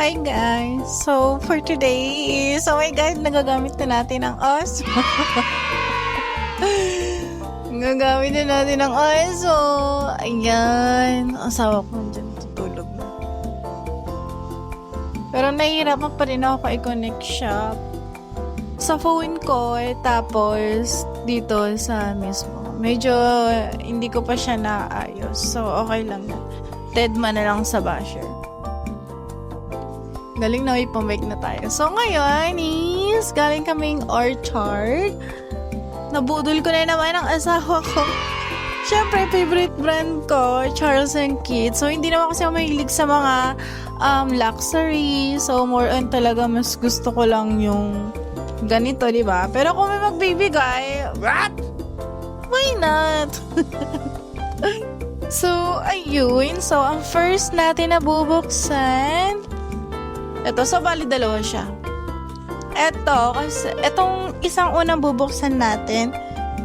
Hi guys! So, for today is, oh my god, nagagamit na natin ang aso. Nagagamit na natin ang aso. Ayan. Asawa ko dyan, tutulog na. Pero nahihirapan pa rin ako i-connect siya sa phone ko, tapos dito sa mismo. Medyo hindi ko pa siya naayos. So, okay lang na. Deadman na lang sa basher. Galing na, may pamake na tayo. So, ngayon is galing kaming orchard. Nabudol ko na naman ang asawa ko. Siyempre, favorite brand ko, Charles & Keith. So, hindi naman kasi ako mahilig sa mga luxury. So, more on talaga, mas gusto ko lang yung ganito, di ba? Pero kung may magbibigay, what? Why not? So, ayun. So, ang first natin na bubuksan, ito, so bali dalawa siya. Ito, kasi itong isang unang bubuksan natin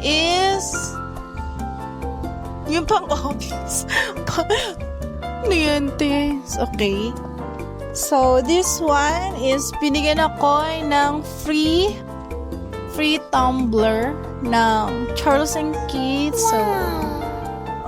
is yung pang-office. Ano yan, tis? Okay. So, this one is binigyan ako ng free tumbler ng Charles & Keith. So,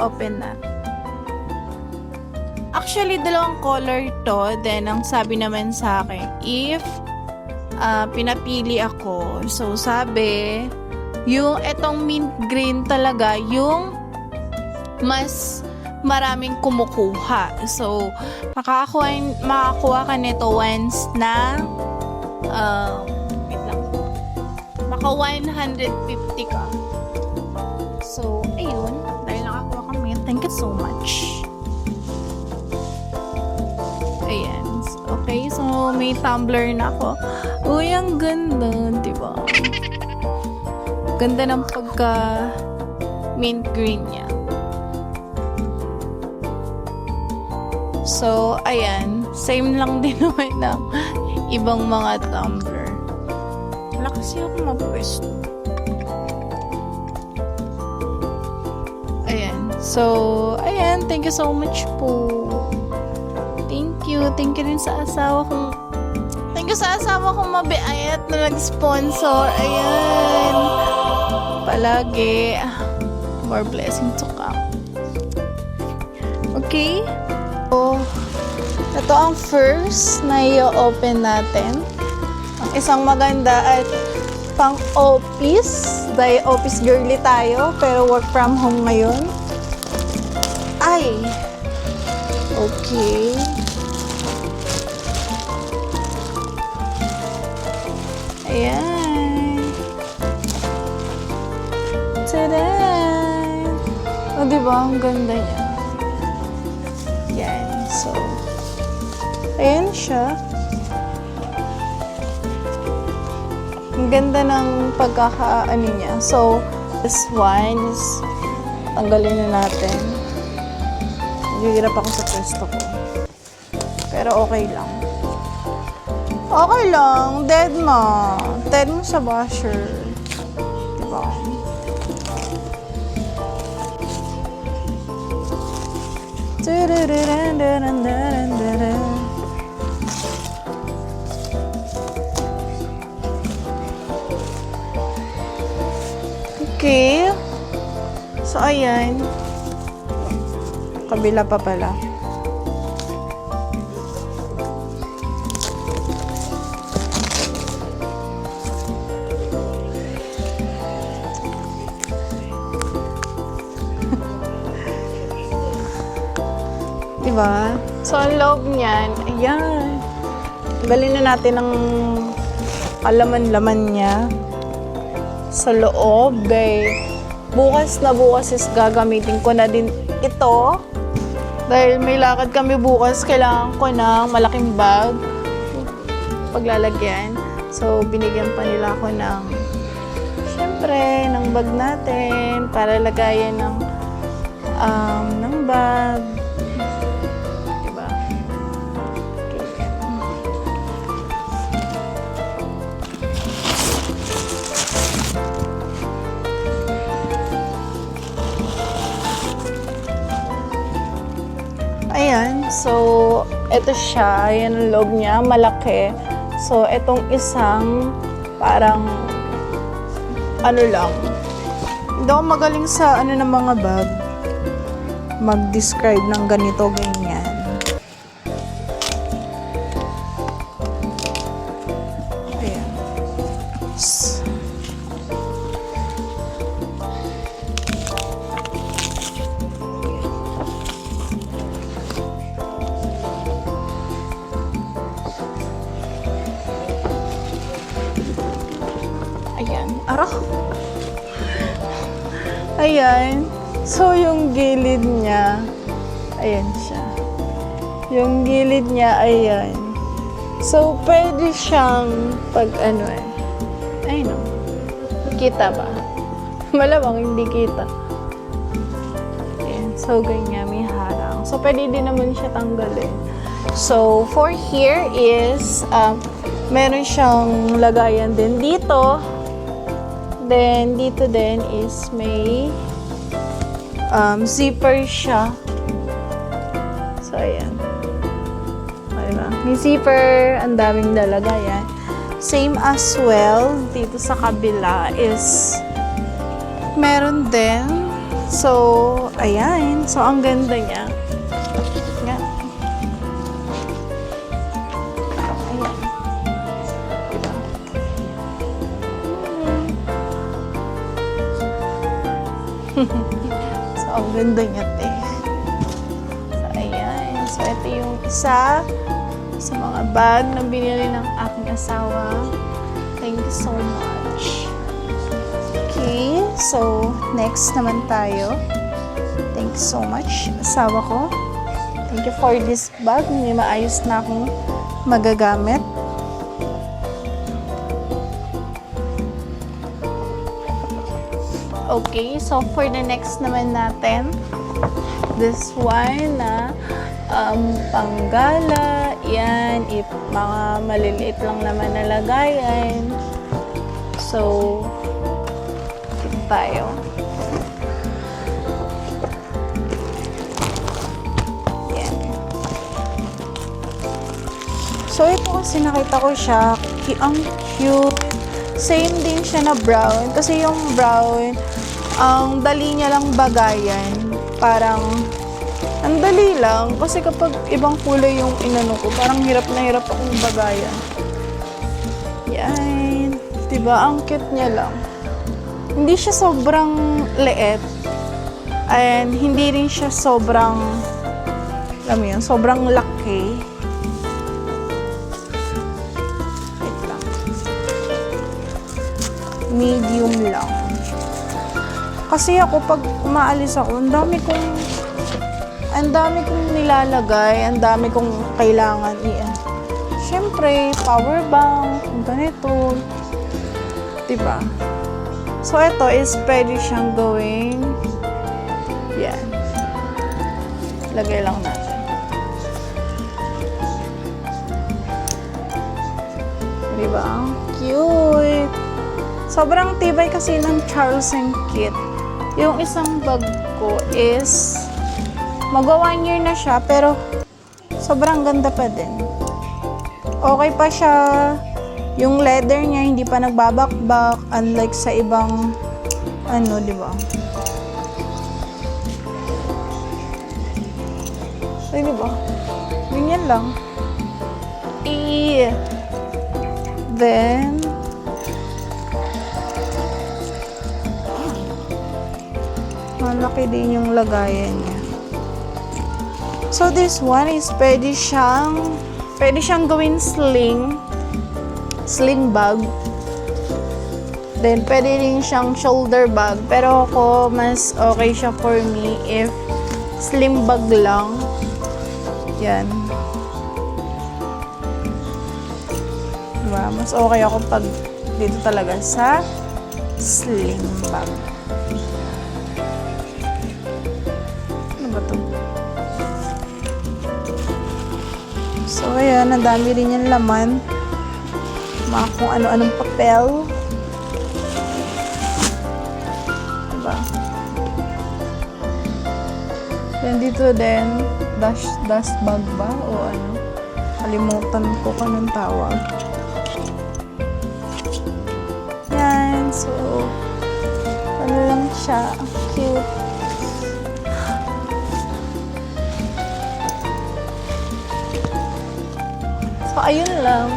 open na. Actually, dalawang color to. Then, ang sabi naman sa akin, if pinapili ako, so sabi, yung etong mint green talaga, yung mas maraming kumukuha. So, makakuha ka nito once na wait lang. Maka 150 ka. So, ayun. Dahil nakakuha kami. Thank you so much. Ayan. Okay, so may tumbler na ako. Uy, ang ganda, diba? Ganda ng pagka mint green niya. So, ayan. Same lang din naman ng ibang mga tumbler. Wala kasi ako mapwesto. Ayan. So, ayan. Thank you so much po. Thank you. Thank you rin sa asawa kong mabiayat na nag-sponsor. Ayan. Palagi. More blessing to come. Okay. So, ito ang first na i-open natin. Ang isang maganda at pang-office. Dahil office girly tayo, pero work from home ngayon. Ay! Okay. Ayan. Tadan! O, diba? Ang ganda niya. Yan. So, ayan siya. Ang ganda ng pagkakaano niya. So, this one is tanggalin na natin. Nagigirap ako sa pwesto ko. Pero okay lang. Okay lang. Dead mo sa basher. Diba? Okay. So, ayan. Kabila pa pala. Diba? So, ang loob niyan, ayan. Galin na natin ang kalaman-laman niya sa loob. Dahil bukas is gagamitin ko na din ito. Dahil may lakad kami bukas, kailangan ko ng malaking bag paglalagyan. So, binigyan pa nila ako ng syempre, ng bag natin para lagayan ng bag. Diba? Okay. Ayan. So, ito siya. Yan ang loob niya. Malaki. So, itong isang parang ano lang. Hindi ako magaling sa ano ng mga bag. Mag-describe ng ganito, ganyan. Ayan. Ayan. Ara. Ayan. So, yung gilid niya, ayan siya. Yung gilid niya, ayan. So, pwede siyang pag ano eh. Ayun o. Kita ba? Malamang hindi kita. Ayan. So, ganyan. May harang. So, pwede din naman siya tanggalin. So, for here is, meron siyang lagayan din dito. Then, dito din is may zipper siya. So, ayan. Diba? May zipper. Ang daming lalagayan. Same as well, dito sa kabila is meron din. So, ayan. So, ang ganda niya. Nga. Ayan. Diba? So, ang ganda niya, te. So, ayan. So, ito yung isa sa mga bag na binili ng aking asawa. Thank you so much. Okay. So, next naman tayo. Thank you so much, asawa ko. Thank you for this bag. May maayos na akong magagamit. Okay, so for the next naman natin, this one na panggala, yan, if mga maliliit lang naman na lagayan. So, ito tayo. Yan. So, ito kasi nakita ko siya, ang cute. Same din siya na brown. Kasi yung brown, ang dali niya lang bagayan. Parang, ang dali lang. Kasi kapag ibang kulay yung inano ko, parang hirap na hirap akong bagayan. Yan. Diba? Ang cute niya lang. Hindi siya sobrang leet. And hindi rin siya sobrang, alam mo yun, sobrang laki. Medium lang. Kasi ako, pag umaalis ako, ang dami kong nilalagay, ang dami kong kailangan Siyempre, power bank, ganito. Diba? So, ito is pwede siyang gawing yan. Lagay lang natin. Diba? Ang cute! Sobrang tibay kasi ng Charles & Kit. Yung isang bag ko is magwa 1 year na siya, pero sobrang ganda pa din. Okay pa siya. Yung leather niya hindi pa nagbabakbak, unlike sa ibang ano, di ba? Ay, di ba? Ganyan lang. Then malaki din yung lagayan niya. So, this one is pwede siyang gawin sling bag. Then, pwede rin siyang shoulder bag. Pero ako, mas okay siya for me if slim bag lang. Yan. Diba? Mas okay ako pag dito talaga sa slim bag. So, ayan, ang dami rin yung laman. Mga kung ano-anong papel. Diba? Then, dito din, dust bag ba? O ano? Kalimutan ko kanang tawag. Yan. So, ano lang siya. Cute. So, ayun lang.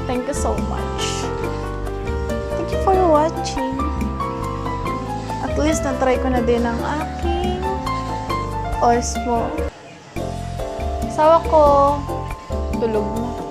Thank you so much. Thank you for watching. At least na-try ko na din ang aking Osmo. Sawa ko, tulog na.